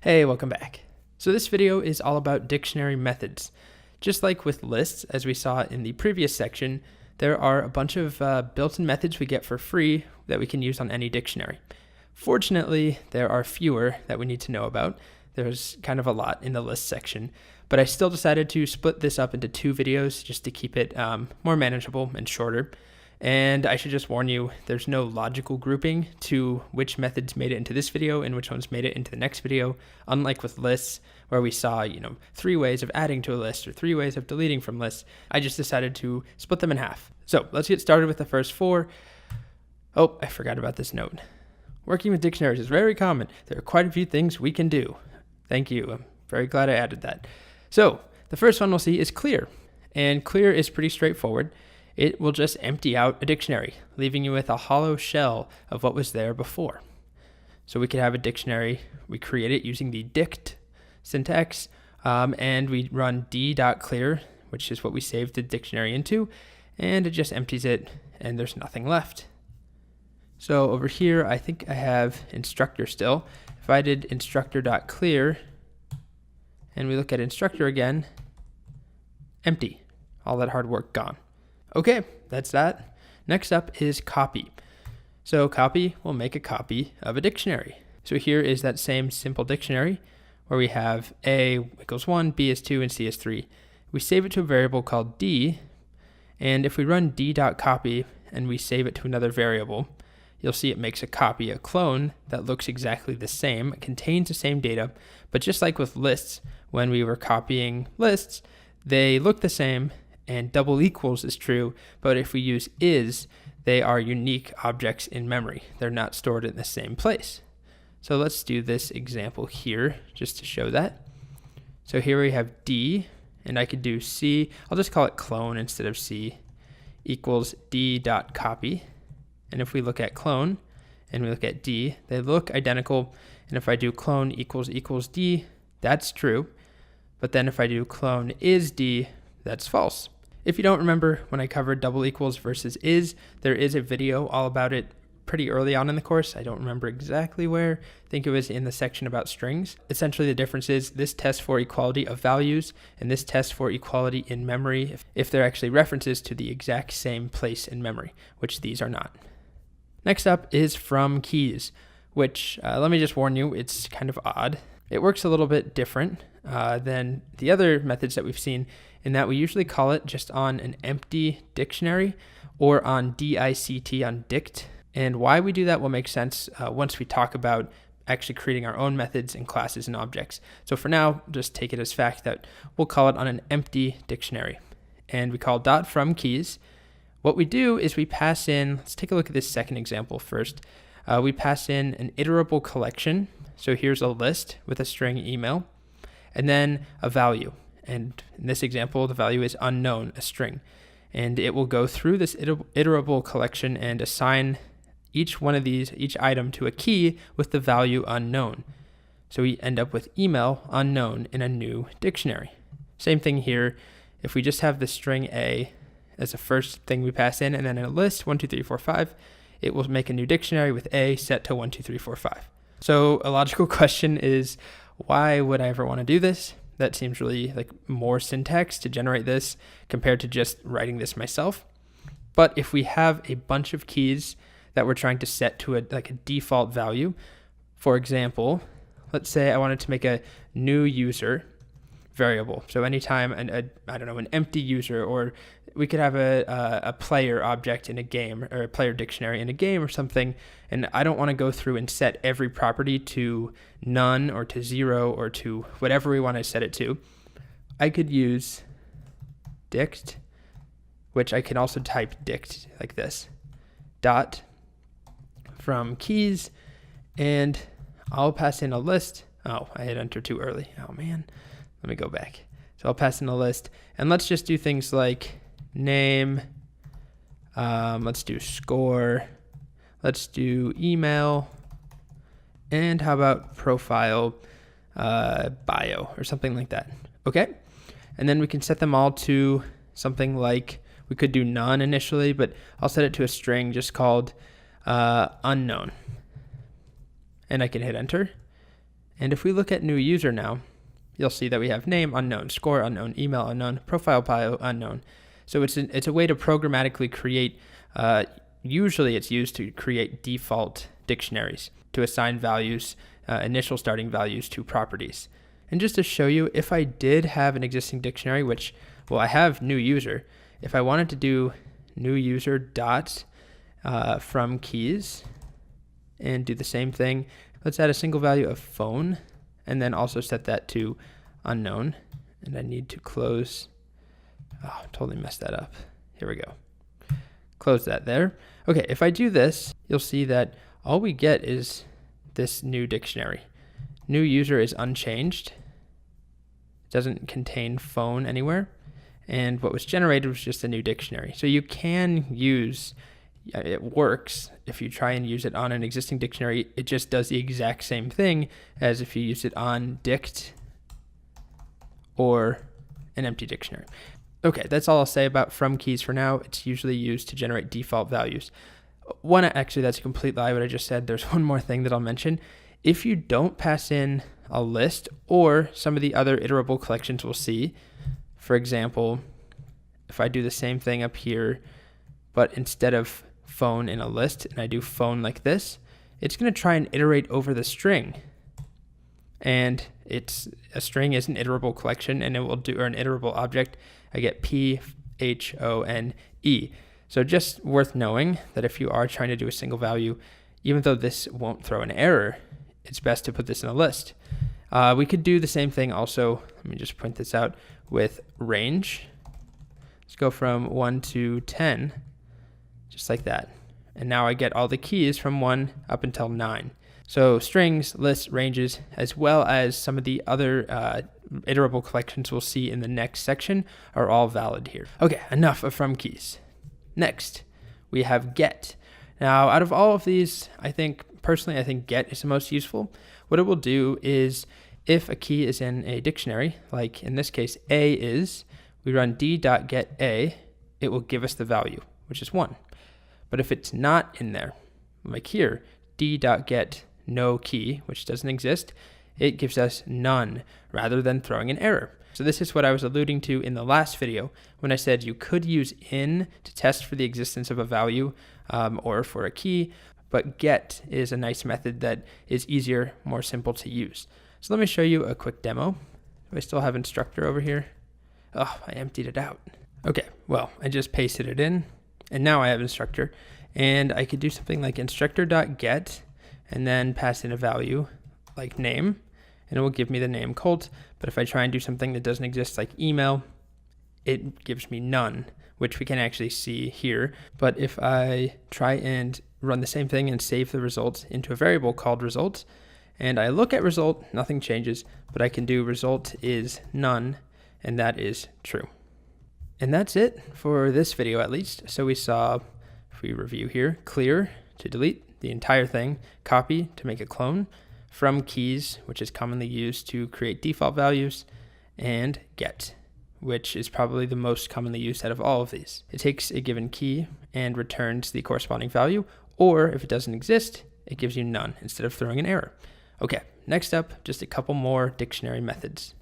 Hey, welcome back. So this video is all about dictionary methods. Just like with lists, as we saw in the previous section, there are a bunch of built-in methods we get for free that we can use on any dictionary. Fortunately, there are fewer that we need to know about. There's kind of a lot in the list section, but I still decided to split this up into two videos just to keep it more manageable and shorter. And I should just warn you, there's no logical grouping to which methods made it into this video and which ones made it into the next video, unlike with lists where we saw, 3 ways of adding to a list or 3 ways of deleting from lists. I just decided to split them in half. So let's get started with the first 4. Oh, I forgot about this note. Working with dictionaries is very common. There are quite a few things we can do. Thank you. I'm very glad I added that. So the first one we'll see is clear. And clear is pretty straightforward. It will just empty out a dictionary, leaving you with a hollow shell of what was there before. So we could have a dictionary, we create it using the dict syntax, and we run d.clear, which is what we saved the dictionary into, and it just empties it, and there's nothing left. So over here, I think I have instructor still. If I did instructor.clear, and we look at instructor again, empty. All that hard work gone. Okay, that's that. Next up is copy. So copy will make a copy of a dictionary. So here is that same simple dictionary where we have A equals 1, B is 2, and C is 3. We save it to a variable called D, and if we run d.copy and we save it to another variable, you'll see it makes a copy, a clone that looks exactly the same, contains the same data, but just like with lists, when we were copying lists, they look the same, and double equals is true, but if we use is, they are unique objects in memory. They're not stored in the same place. So let's do this example here just to show that. So here we have D, and I could do C. I'll just call it clone instead of C, equals d.copy. And if we look at clone and we look at D, they look identical. And if I do clone equals D, that's true. But then if I do clone is D, that's false. If you don't remember when I covered double equals versus is, there is a video all about it pretty early on in the course. I don't remember exactly where. I think it was in the section about strings. Essentially the difference is this tests for equality of values and this tests for equality in memory if they're actually references to the exact same place in memory, which these are not. Next up is from keys, which let me just warn you, it's kind of odd. It works a little bit different than the other methods that we've seen in that we usually call it just on an empty dictionary or on dict, on dict. And why we do that will make sense once we talk about actually creating our own methods and classes and objects. So for now, just take it as fact that we'll call it on an empty dictionary. And we call dot from keys. What we do is we pass in, let's take a look at this second example first. We pass in an iterable collection. So here's a list with a string email, and then a value. And in this example, the value is unknown, a string. And it will go through this iterable collection and assign each one of these, each item to a key with the value unknown. So we end up with email unknown in a new dictionary. Same thing here. If we just have the string A as the first thing we pass in, and then in a list, 1, 2, 3, 4, 5, it will make a new dictionary with A set to 1, 2, 3, 4, 5. So a logical question is, why would I ever want to do this? That seems really like more syntax to generate this compared to just writing this myself. But if we have a bunch of keys that we're trying to set to a default value, for example, let's say I wanted to make a new user variable. So anytime an empty user, or we could have a player object in a game, or a player dictionary in a game or something, and I don't want to go through and set every property to none or to 0 or to whatever we want to set it to. I could use dict, which I can also type dict like this, dot from keys, and I'll pass in a list. Oh, I hit enter too early. Oh man. Let me go back. So I'll pass in a list, and let's just do things like name, let's do score, let's do email, and how about profile, bio, or something like that. Okay? And then we can set them all to something like, we could do none initially, but I'll set it to a string just called unknown. And I can hit enter. And if we look at new user now, you'll see that we have name unknown, score unknown, email unknown, profile bio unknown. So it's a way to programmatically create, usually it's used to create default dictionaries to assign values, initial starting values to properties. And just to show you, if I did have an existing dictionary, which, well, I have new user, if I wanted to do new user dot from keys and do the same thing, let's add a single value of phone and then also set that to unknown. And I need to close, oh, totally messed that up. Here we go. Close that there. Okay, if I do this, you'll see that all we get is this new dictionary. New user is unchanged. It doesn't contain phone anywhere. And what was generated was just a new dictionary. So you can use, it works if you try and use it on an existing dictionary. It just does the exact same thing as if you use it on dict or an empty dictionary. Okay, that's all I'll say about from keys for now. It's usually used to generate default values. Actually, that's a complete lie what I just said. There's one more thing that I'll mention. If you don't pass in a list or some of the other iterable collections we'll see, for example, if I do the same thing up here, but instead of phone in a list and I do phone like this, it's going to try and iterate over the string. And a string is an iterable collection, and it will do, or an iterable object. I get P-H-O-N-E. So just worth knowing that if you are trying to do a single value, even though this won't throw an error, it's best to put this in a list. We could do the same thing also, let me just point this out, with range. Let's go from 1 to 10, just like that. And now I get all the keys from 1 up until 9. So strings, lists, ranges, as well as some of the other iterable collections we'll see in the next section are all valid here. Okay, enough of from keys. Next, we have get. Now, out of all of these, I think get is the most useful. What it will do is, if a key is in a dictionary, like in this case, A is, we run d.getA, it will give us the value, which is 1. But if it's not in there, like here, d.get no key, which doesn't exist, it gives us none rather than throwing an error. So this is what I was alluding to in the last video when I said you could use in to test for the existence of a value or for a key, but get is a nice method that is easier, more simple to use. So let me show you a quick demo. Do I still have instructor over here? Oh, I emptied it out. Okay, well, I just pasted it in, and now I have instructor. And I could do something like instructor.get, and then pass in a value like name, and it will give me the name Colt. But if I try and do something that doesn't exist like email, it gives me none, which we can actually see here. But if I try and run the same thing and save the result into a variable called result, and I look at result, nothing changes, but I can do result is none, and that is true. And that's it for this video at least. So we saw, if we review here, clear to delete the entire thing, copy to make a clone, from keys, which is commonly used to create default values, and get, which is probably the most commonly used out of all of these. It takes a given key and returns the corresponding value, or if it doesn't exist, it gives you none instead of throwing an error. Okay, next up, just a couple more dictionary methods.